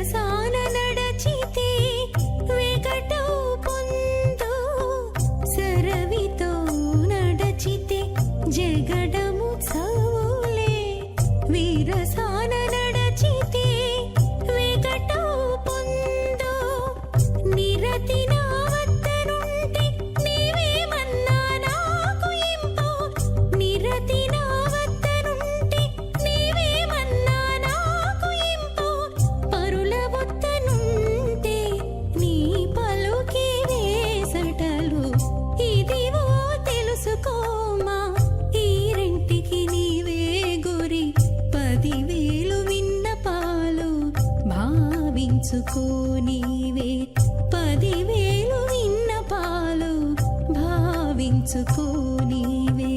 విరసాన నడచితే వెగటౌ పొందు సరవితో నడచితే జగడము చవులే విరసాన నడచితే వెగటౌ పొందు నిరతి నా వద్దనుంటే నీవేమన్నా నాకు ఇంపు నిరతి నా వద్దనుంటే నీవేమన్నా నాకు ఇంపు పరుల వద్దనుంటే నీ పలుకే వేసటలు ఇదివో తెలుసుకోమా ఈ రెంటికి నీవే గురి 10,000 విన్నపాలు భావించుకో నీవే 10,000 విన్నపాలు భావించుకో నీవే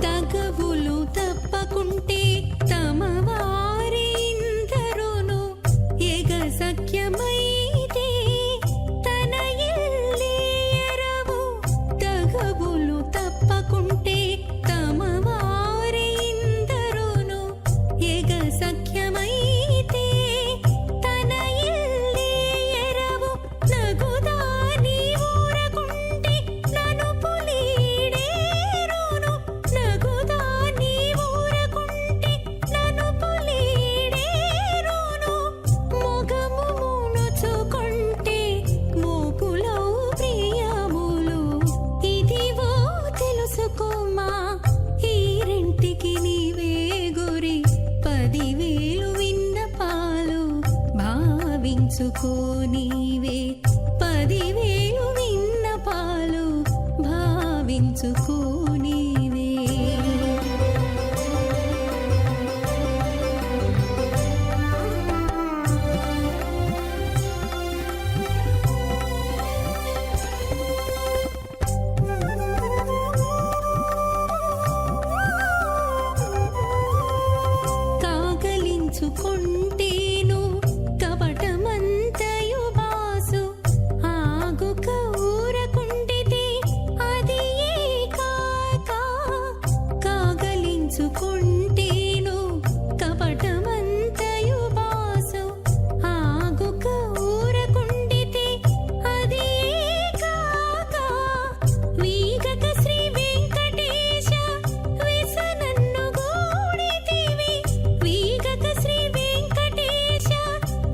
తగవులు తప్పకుంటే తమ వారిందరును ఎగ సఖ్యమైతే తన ఇల్లేరవు తగవులు తప్పకుంటే తమ వారిందరును ఎగ సఖ్యమైతే తన ఇల్లేరవు నగుదా నీ ఊరకుంటే నను పులీడేరును నగుదా నీ ఊరకుంటే నను పులీడేరును మొగము మునుచుకుంటే మోపులౌ ప్రియములు ఇదివో తెలుసుకోమా ఈ రెంటికి నీవే గురి 10,000 విన్నపాలు భావించుకో నీవే 10,000 విన్నపాలు భావించుకో నీవే కాగలించుకుంటేను కపటమంతయు బాసు ఆగుక ఊరకుండితే అది ఏ కాక కాగలించుకుంటేను కపటమంతయు బాసు ఆగుక ఊరకుండితే అది ఏ కాక వీగక శ్రీ వెంకటేశ వ్యసనన్ను గూడితివి వీగక శ్రీ వెంకటేశ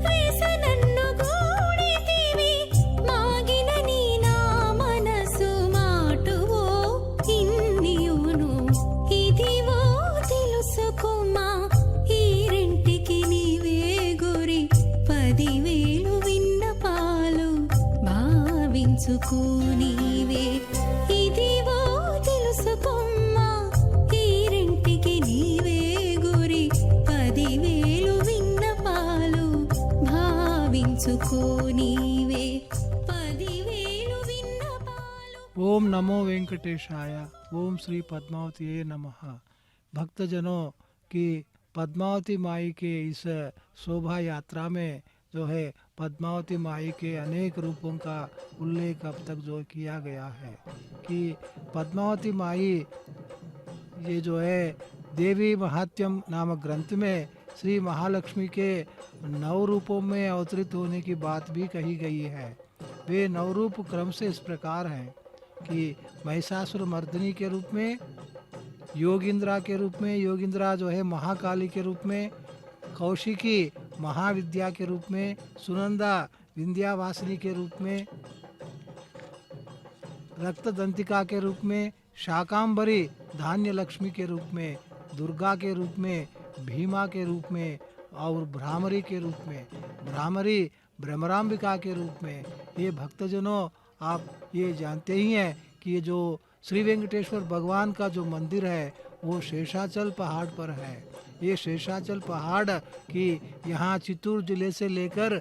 వ్యసనన్ను గూడితివి మాగిన నీ నా మనసు మాటువో ఇన్నియును ఇదివో తెలుసుకోమా ఈ రెంటికి నీవే గురి 10,000 విన్నపాలు భావించుకో నీవే ఇదివో తెలుసుకోమ్మా ఈ రెంటికి నీవే గురి 10,000 విన్నపాలు భావించుకో నీవే 10,000 విన్నపాలు ओम नमो वेंकटेशाय। ओम श्री पद्मावती नमः। भक्तजनों की पद्मावती माई के इस शोभा यात्रा में जो है पद्मावती माई के अनेक रूपों का उल्लेख अब तक जो किया गया है कि पद्मावती माई ये जो है देवी महात्म्यम नामक ग्रंथ में श्री महालक्ष्मी के 9 रूपों में अवतरित होने की बात भी कही गई है। वे 9 रूप क्रम से इस प्रकार हैं कि महिषासुर मर्दिनी के रूप में, योगिंद्रा के रूप में, योगिंद्रा जो है महाकाली के रूप में, कौशिकी महाविद्या के रूप में, सुनंदा विंध्यावासिनी के रूप में, रक्तदंतिका के रूप में, शाकांबरी धान्य लक्ष्मी के रूप में, दुर्गा के रूप में, भीमा के रूप में और भ्रामरी के रूप में, भ्रामरी भ्रमरांबिका के रूप में। ये भक्तजनों आप ये जानते ही हैं कि ये जो श्री वेंकटेश्वर भगवान का जो मंदिर है वो शेषाचल पहाड़ पर है। ये शेषाचल पहाड़ की यहाँ चित्तूर जिले से लेकर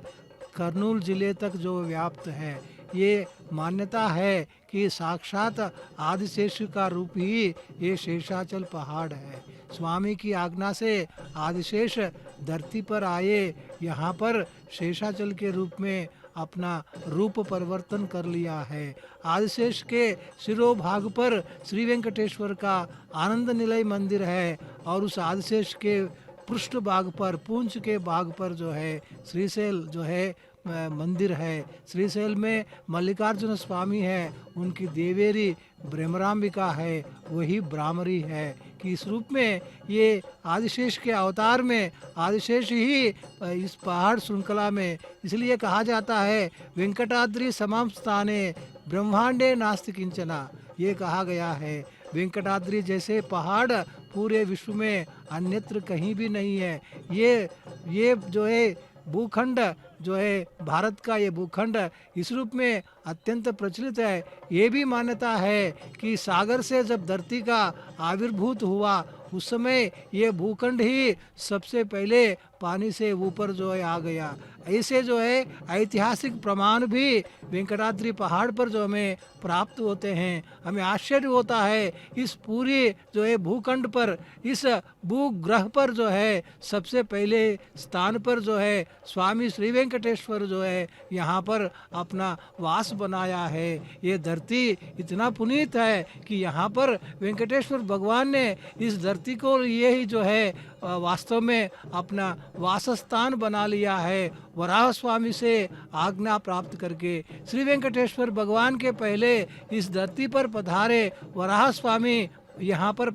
कर्नूल जिले तक जो व्याप्त है। ये मान्यता है कि साक्षात आदिशेष का रूप ही ये शेषाचल पहाड़ है। स्वामी की आज्ञा से आदिशेष धरती पर आए, यहाँ पर शेषाचल के रूप में अपना रूप परिवर्तन कर लिया है। आदिशेष के शिरोभाग पर श्री वेंकटेश्वर का आनंद निलय मंदिर है और उस आदिशेष के पृष्ठ भाग पर, पूंछ के भाग पर जो है श्रीशैल जो है मंदिर है। श्रीशैल में मल्लिकार्जुन स्वामी है, उनकी देवेरी ब्रह्मराम्बिका है, वही ब्राह्मरी है कि इस रूप में ये आदिशेष के अवतार में आदिशेष ही इस पहाड़ श्रृंखला में इसलिए कहा जाता है वेंकटाद्रि समाम स्थाने ब्रह्मांडे नास्ति किंचना, ये कहा गया है। वेंकटाद्रि जैसे पहाड़ पूरे विश्व में अन्यत्र कहीं भी नहीं है। ये जो है भूखंड जो है भारत का, ये भूखंड इस रूप में अत्यंत प्रचलित है। ये भी मान्यता है कि सागर से जब धरती का आविर्भूत हुआ उस समय ये भूखंड ही सबसे पहले पानी से ऊपर जो है आ गया। ऐसे जो है ऐतिहासिक प्रमाण भी वेंकटाद्रि पहाड़ पर जो हमें प्राप्त होते हैं। हमें आश्चर्य होता है इस पूरी जो है भूखंड पर, इस भूग्रह पर जो है सबसे पहले स्थान पर जो है स्वामी श्री वेंकटेश्वर जो है यहाँ पर अपना वास बनाया है। ये धरती इतना पुनीत है कि यहाँ पर वेंकटेश्वर भगवान ने इस धरती को ये ही जो है वास्तव में अपना वासस्थान बना लिया है। वराह स्वामी से आज्ञा प्राप्त करके श्री वेंकटेश्वर भगवान के पहले इस धरती पर पधारे वराह स्वामी यहाँ पर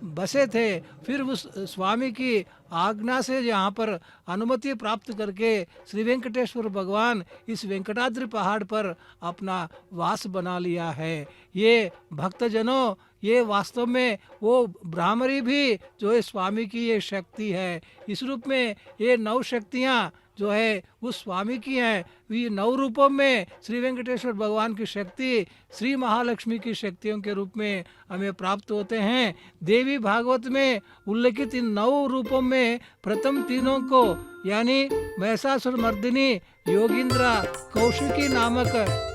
बसे थे। फिर उस स्वामी की आज्ञा से यहाँ पर अनुमति प्राप्त करके श्री वेंकटेश्वर भगवान इस वेंकटाद्रि पहाड़ पर अपना वास बना लिया है। ये भक्तजनों, ये वास्तव में वो ब्राह्मरी भी जो है स्वामी की ये शक्ति है। इस रूप में ये 9 शक्तियाँ जो है उस स्वामी की हैं। ये 9 रूपों में श्री वेंकटेश्वर भगवान की शक्ति श्री महालक्ष्मी की शक्तियों के रूप में हमें प्राप्त होते हैं। देवी भागवत में उल्लेखित इन 9 रूपों में प्रथम तीनों को यानी महिषासुर मर्दिनी, योगिंद्रा, कौशिकी नामक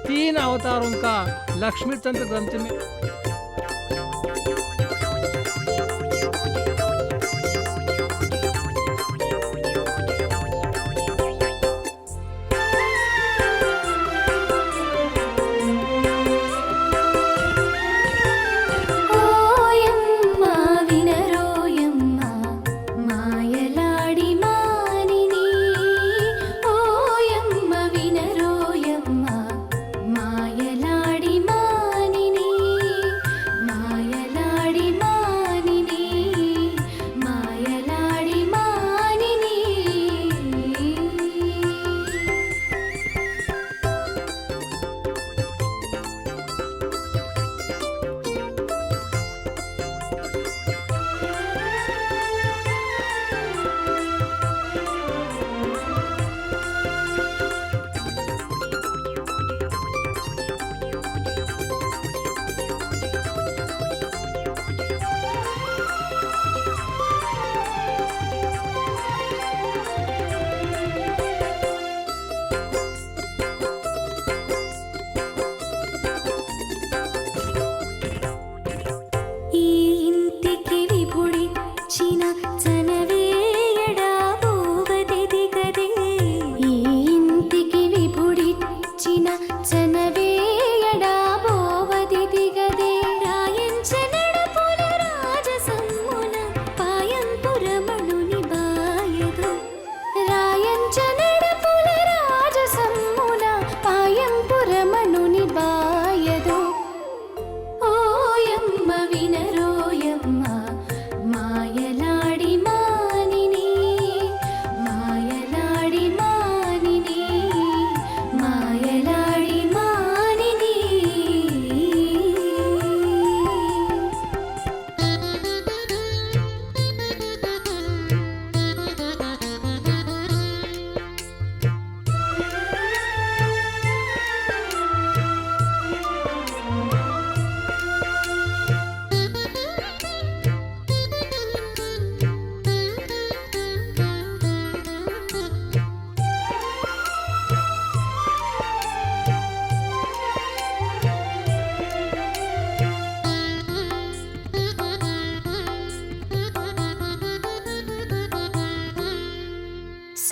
3 अवतारों का लक्ष्मी तंत्र ग्रंथ में మాయలాడి మానిని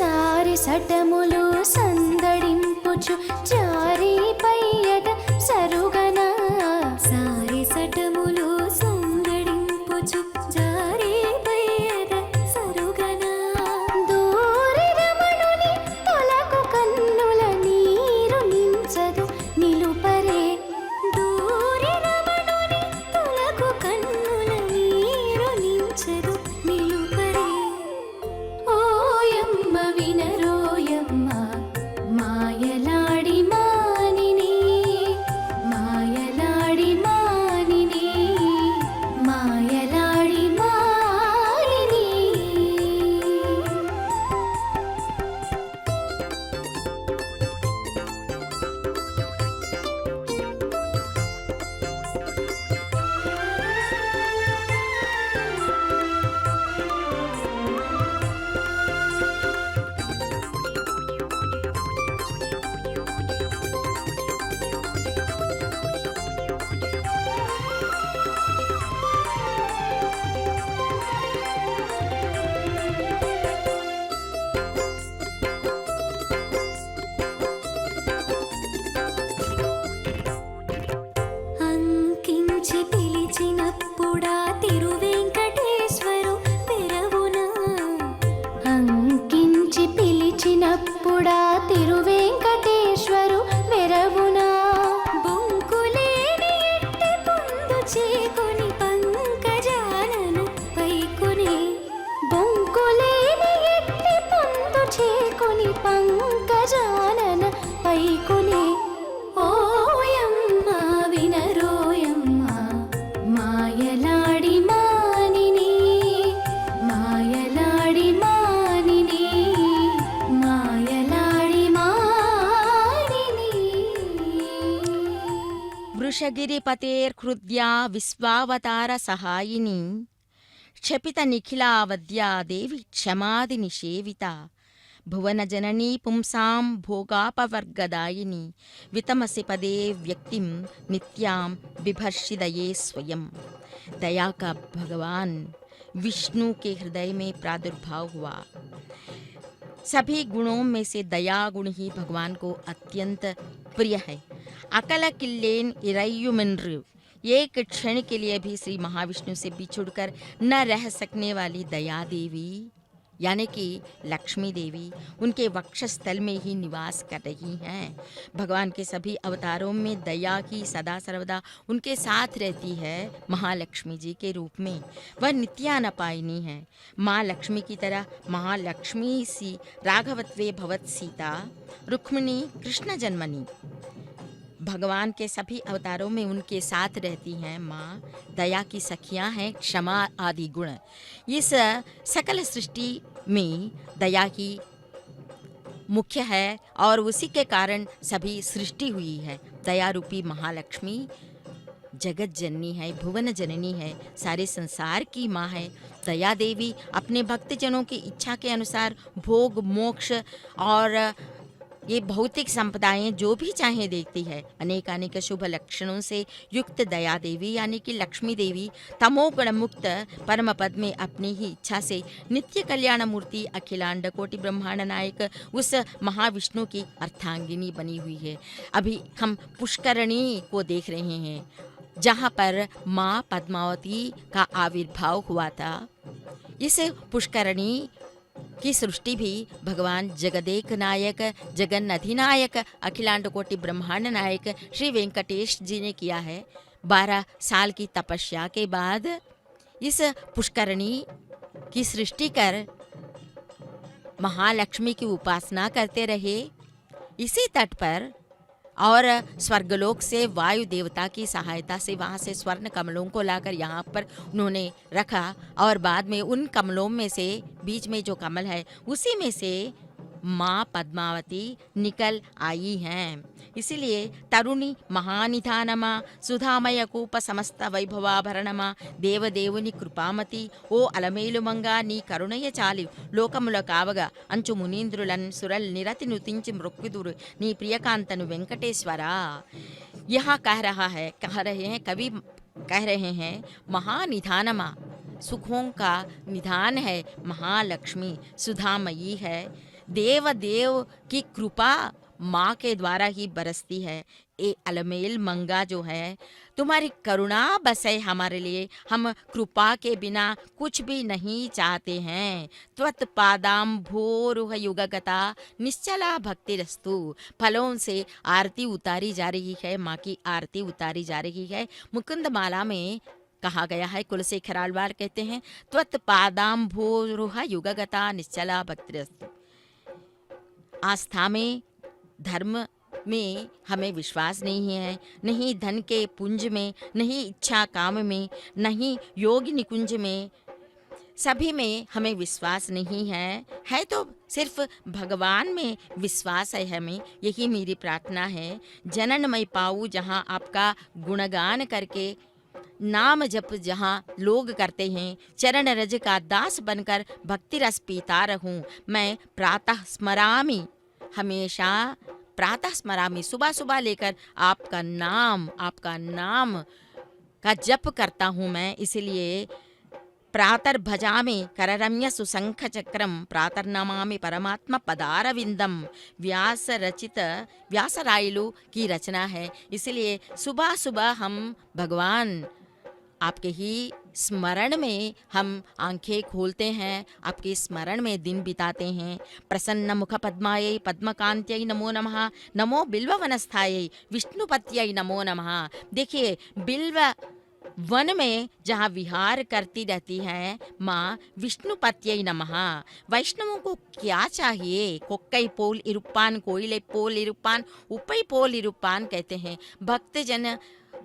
సారి సటములు సందడింపుచు జారి పయ్యద సరుగన సారి సటములు సందడింపుచు జారి పయ్యద సరుగన దూరి రమణుని తొలకు కన్నుల నీరు నించదు నిలుపరే దూరి రమణుని తొలకు కన్నుల నీరు నించదు నిలుపరే ఓయమ్మ వినరోయమ్మ మాయలాడి మానిని మాయలాడి మానిని మాయలాడి మానిని అంకించి పిలిచినప్పుడా తిరువెంకటేశ్వరు పెరవునా అంకించి పిలిచినప్పుడా తిరువెంకటేశ్వరు మెరవునా బొంకులేని ఎట్టి పొందు చేకొని పంకజానను పైకొని బొంకులేని ఎట్టి పొందు చేకొని పంకజానన పైకొని ఓయమ్మ వినరోయమ్మ మాయలాడి మానిని మాయలాడి మానిని మాయలాడి మానిని వృషగిరిపతేర్హృద్యా విశ్వావతార సహాయిని క్షపిత నిఖిలావద్యా దేవి క్షమాది నిషేవిత భువన జననీ పుంసాం భోగాపవర్గదాయిని వితమసి పదే వ్యక్తిం నిత్యాం बिभर्षिदये स्वयं। दया का भगवान विष्णु के हृदय में प्रादुर्भाव हुआ। सभी गुणों में से दया गुण ही भगवान को अत्यंत प्रिय है। अकल किल्लेन इरयुमिन्रु, एक क्षण के लिए भी श्री महाविष्णु से बिछुड़कर न रह सकने वाली दया देवी यानी कि लक्ष्मी देवी उनके वक्षस्थल में ही निवास कर रही हैं। भगवान के सभी अवतारों में दया की सदा सर्वदा उनके साथ रहती है महालक्ष्मी जी के रूप में। वह नित्यानपायिनी है। माँ लक्ष्मी की तरह महालक्ष्मी सी राघवत्वे भवत सीता रुक्मिणी कृष्ण जन्मनी। भगवान के सभी अवतारों में उनके साथ रहती हैं माँ। दया की सखियाँ हैं क्षमा आदि गुण। इस सकल सृष्टि में दया की मुख्य है और उसी के कारण सभी सृष्टि हुई है। दया रूपी महालक्ष्मी जगत जननी है, भुवन जननी है, सारे संसार की माँ है। दया देवी अपने भक्तजनों की इच्छा के अनुसार भोग मोक्ष और ये भौतिक संपदाएं जो भी चाहे देखती है। अनेकानेक शुभ लक्षणों से युक्त दया देवी यानी कि लक्ष्मी देवी तमोगुण मुक्त परम पद में अपनी ही इच्छा से नित्य कल्याण मूर्ति अखिलांड कोटि ब्रह्मांड नायक उस महाविष्णु की अर्धांगिनी बनी हुई है। अभी हम पुष्करणी को देख रहे हैं जहाँ पर माँ पद्मावती का आविर्भाव हुआ था। इस पुष्करणी की सृष्टि भी भगवान जगदेक नायक जगन अधिनायक अखिलांड कोटि ब्रह्मांड नायक श्री वेंकटेश जी ने किया है। 12 साल की तपस्या के बाद इस पुष्करणी की सृष्टि कर महालक्ष्मी की उपासना करते रहे। इसी तट पर और स्वर्गलोक से वायु देवता की सहायता से वहाँ से स्वर्ण कमलों को लाकर यहाँ पर उन्होंने रखा और बाद में उन कमलों में से बीच में जो कमल है उसी में से माँ पद्मावती निकल आई हैं। इसीलिए तरुणी महानिधानमा सुधामय कूप समस्त वैभवाभरणमा देवदेवुनि कृपामति ओ अलमेलुमंगा नी करुणय चालि लोकमुल कावगा अंचु मुनींद्रुलन सुरल निरति नुतिंचि मृक्विदुरु नी प्रियकांतनु वेंकटेश्वरा। यह कह रहे हैं कवि कह रहे हैं महानिधानमा सुखों का निधान है महालक्ष्मी, सुधामयी है, देव देव की कृपा माँ के द्वारा ही बरसती है। ए अलमेल मंगा जो है, तुम्हारी करुणा बस है हमारे लिए, हम कृपा के बिना कुछ भी नहीं चाहते हैं। त्वत् पादाम भोरुह युगगता निश्चला भक्ति रस्तु। फलों से आरती उतारी जा रही है, माँ की आरती उतारी जा रही है। मुकुंद माला में कहा गया है, कुलशेखर आलवार कहते हैं, त्वत् पादाम भोरुह युगगता निश्चला भक्ति रस्तु। आस्था में, धर्म में हमें विश्वास नहीं है, नहीं धन के पुंज में, नहीं इच्छा काम में, नहीं योग निकुंज में, सभी में हमें विश्वास नहीं है तो सिर्फ भगवान में विश्वास है हमें। यही मेरी प्रार्थना है। जनन मैं पाऊँ जहाँ आपका गुणगान करके, नाम जप जहाँ लोग करते हैं, चरण रज का दास बनकर भक्ति रस पीता रहूं। मैं प्रातः स्मरामि, हमेशा प्रातः स्मरामि, सुबह सुबह लेकर आपका नाम का जप करता हूँ मैं। इसलिए प्रातर् भजामि कररम्य सुशंख चक्रम, प्रातर् नमामि परमात्मा पदारविंदम। व्यासरायलु की रचना है। इसलिए सुबह सुबह हम भगवान आपके ही स्मरण में हम आंखें खोलते हैं, आपके स्मरण में दिन बिताते हैं। प्रसन्न मुख पद्मायै पद्मकांत्यै नमो नमः, नमो बिल्व वनस्थायै विष्णुपत्यै नमो नमः। देखिए, बिल्व वन में जहाँ विहार करती रहती है माँ, विष्णुपत्यै नमः। वैष्णवों को क्या चाहिए? कोक्कै पोल इरुप्पान कोइले पोल इरुप्पान उपै पोल इरुप्पान कहते हैं। भक्तजन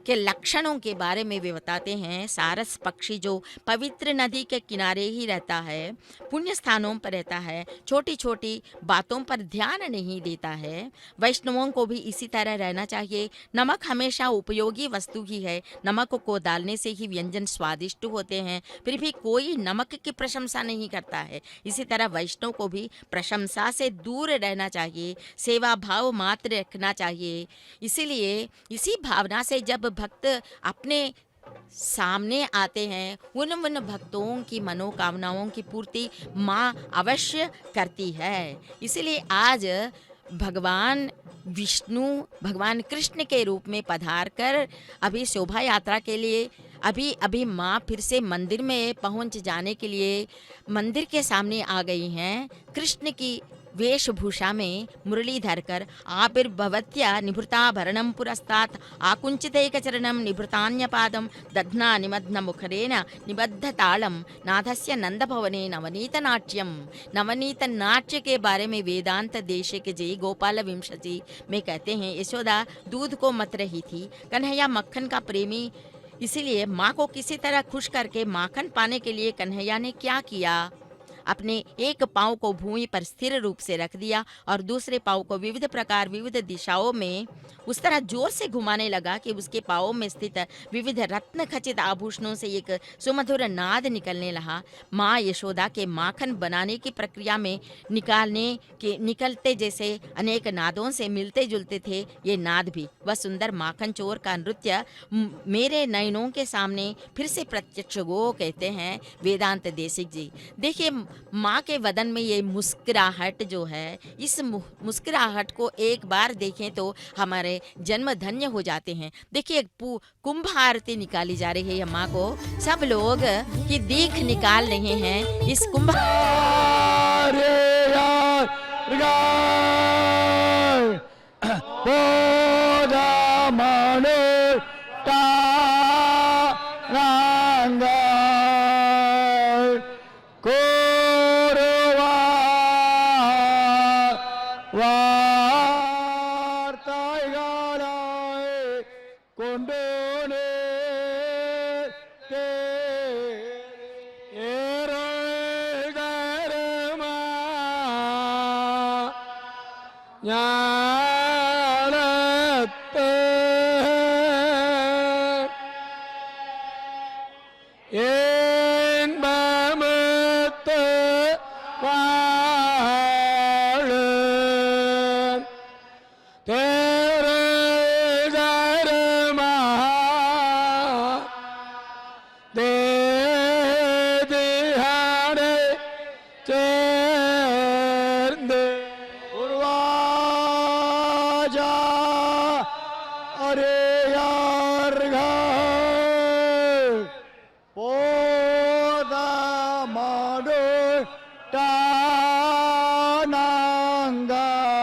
के लक्षणों के बारे में वे बताते हैं। सारस पक्षी जो पवित्र नदी के किनारे ही रहता है, पुण्य स्थानों पर रहता है, छोटी छोटी बातों पर ध्यान नहीं देता है, वैष्णवों को भी इसी तरह रहना चाहिए। नमक हमेशा उपयोगी वस्तु ही है। नमक को डालने से ही व्यंजन स्वादिष्ट होते हैं, फिर भी कोई नमक की प्रशंसा नहीं करता है। इसी तरह वैष्णव को भी प्रशंसा से दूर रहना चाहिए, सेवा भाव मात्र रखना चाहिए। इसीलिए इसी भावना से जब भक्त अपने सामने आते हैं, उन भक्तों की मनोकामनाओं की पूर्ति माँ अवश्य करती है। इसलिए आज भगवान विष्णु, भगवान कृष्ण के रूप में पधार कर अभी शोभा यात्रा के लिए अभी माँ फिर से मंदिर में पहुँच जाने के लिए मंदिर के सामने आ गई हैं। कृष्ण की वेशभूषा में मुरली धरकर आविर्भवत्या निभृताभरणं पुरस्तात् आकुंचितैकचरणं निभृतान्यपादं दध्ना निमग्नमुखरेण निबद्धतालं नाथस्य नंदभवने नवनीत नाट्य के बारे में वेदांत देश के जय गोपाल विंशति में कहते हैं, यशोदा दूध को मत रही थी, कन्हैया मक्खन का प्रेमी। इसीलिए माँ को किसी तरह खुश करके माखन पाने के लिए कन्हैया ने क्या किया? अपने एक पाँव को भूमि पर स्थिर रूप से रख दिया और दूसरे पाँव को विविध दिशाओं में उस तरह जोर से घुमाने लगा कि उसके पाँवों में स्थित विविध रत्न खचित आभूषणों से एक सुमधुर नाद निकलने लगा। माँ यशोदा के माखन बनाने की प्रक्रिया में निकलते जैसे अनेक नादों से मिलते जुलते थे ये नाद भी। वह सुंदर माखन चोर का नृत्य मेरे नयनों के सामने फिर से प्रत्यक्ष गो, कहते हैं वेदांत देशिक जी। देखिए, माँ के वदन में ये मुस्कुराहट जो है, इस मुस्कुराहट को एक बार देखें तो हमारे जन्म धन्य हो जाते हैं। देखिए, कुंभ आरती निकाली जा रही है माँ को, सब लोग की दीख निकाल रहे हैं इस कुंभ। சேர்ந்து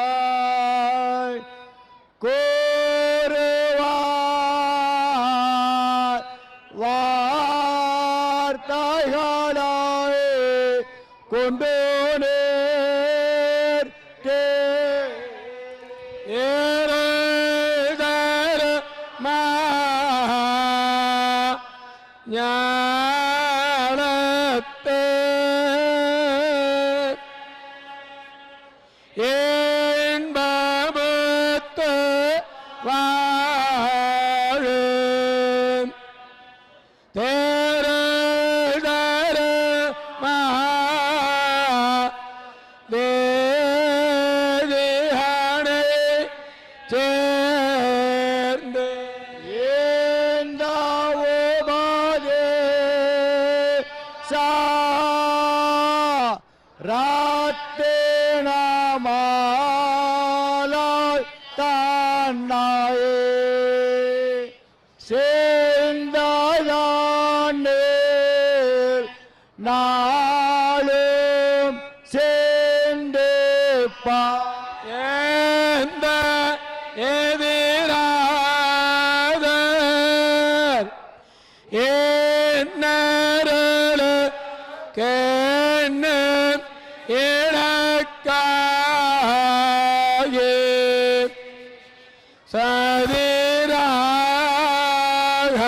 தானாங்காய் கூறுவார் வார்த்தைகளாய் கொண்டு நேர்த்தே ஞானத்தே என்பமுத்து வாழும் தேரதரமா தேதியானை சேர்ந்து இந்த உபாதே சா ராத்தினமாலாய் தன்னாயே சேர்ந்தாயானேல் நாளும் சேர்ந்து எந்த எதிராதர் என்னரல கேன்னு இழக்காயே சதிராக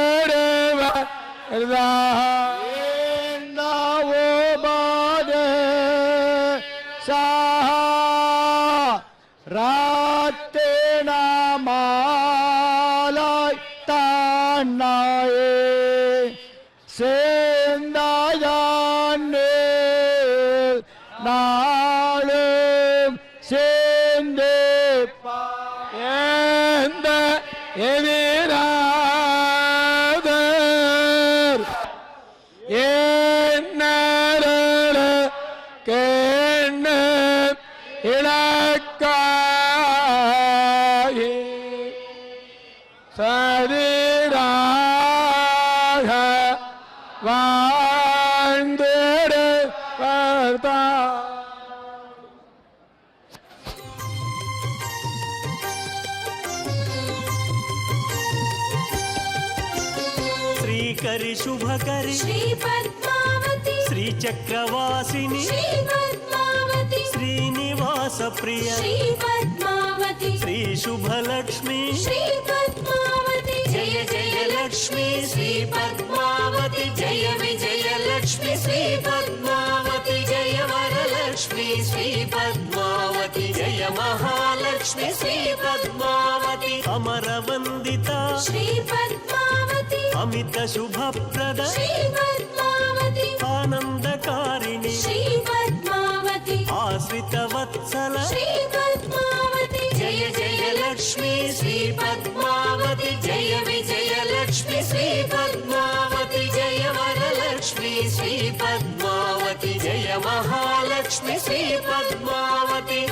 வாழ்ந்திடுவர் ராத்தினமாலாய் தன்னாயே சேர்ந்தாயானேல் நாளும் சேர்ந்து எந்த எதிராதர் என்னரல கேன்னு இழக்காயே சதிராக வாழ்ந்திடுவர் श्रीकरि शुभकरि श्री पद्मावती श्री चक्रवासिनी श्री पद्मावती श्रीनिवास प्रिय श्री पद्मावती श्री शुभलक्ष्मी श्री पद्मावती जय जय लक्ष्मी श्री पद्मावती जय विजय लक्ष्मी श्री पद्मावती जय वरलक्ष्मी श्री पद्मावती जय महालक्ष्मी श्री पद्मावती अमरवन्दिता श्री पद्मावती अमित शुभप्रद श्री पद्मावती आनन्दकारिणी श्री पद्मावती आश्रितवत्सल श्री पद्मावती जय जय लक्ष्मी श्री पद्मावती जय विजय लक्ष्मी श्री पद्मावती जय वरलक्ष्मी श्री पद्मावती जय महालक्ष्मी श्री पद्मावती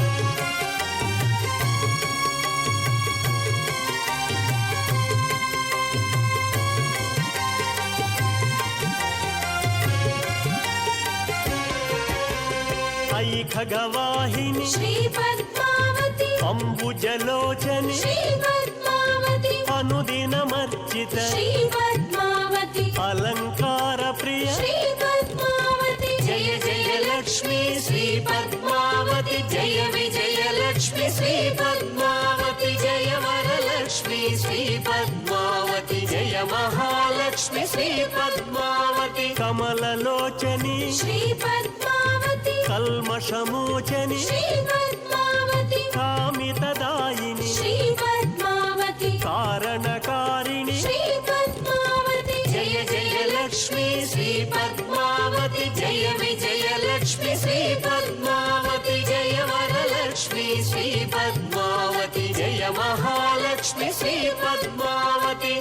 ऐ खगवाहिनी श्री पद्मावती अम्बुजलोचनि श्री पद्मावती अनुदिनमर्चित श्री पद्मावती अलङ्कार प्रिय श्री पद्मावती जय जय लक्ष्मी श्री पद्मावती जय विजय लक्ष्मी श्री पद्मावती जय वरलक्ष्मी श्री पद्मावती जय महालक्ष्मी श्री पद्मावती कमललोचनी श्री पद्मावती कल्मषमोचनी श्री पद्मावती कामितदायिनी श्री पद्मावती कारणकारिणी श्री पद्मावती जय जय लक्ष्मी श्री पद्मावती जय विजय लक्ष्मी श्री पद्मावती जय वरलक्ष्मी श्री पद्मावती जय महालक्ष्मी श्री पद्मावती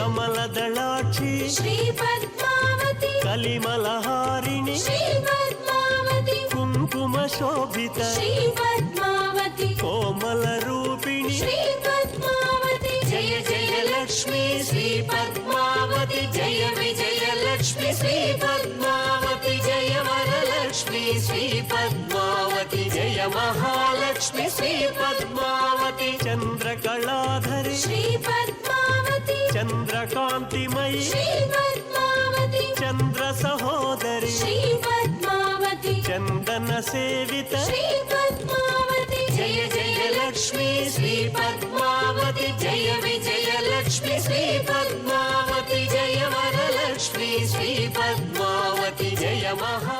कमलदलाक्षी श्री पद्मावती कलिमलहारिणी श्री पद्मावती శోభిత శ్రీ పద్మావతి కోమల రూపిణి శ్రీ పద్మావతి జయ జయ లక్ష్మీ శ్రీ పద్మావతి జయ విజయ లక్ష్మి శ్రీ పద్మావతి జయ వరలక్ష్మి శ్రీ పద్మావతి జయ మహాలక్ష్మి శ్రీ పద్మావతి చంద్రకళాధరి శ్రీ పద్మావతి చంద్రకాంతిమయి శ్రీ పద్మావతి చంద్ర సహోదరి శ్రీ పద్మావతి చందన సేవిత శ్రీ పద్మావతి జయ జయ లక్ష్మీ శ్రీ పద్మావతి జయ విజయ లక్ష్మి శ్రీ పద్మావతి జయ వరలక్ష్మి శ్రీ పద్మావతి జయ మహా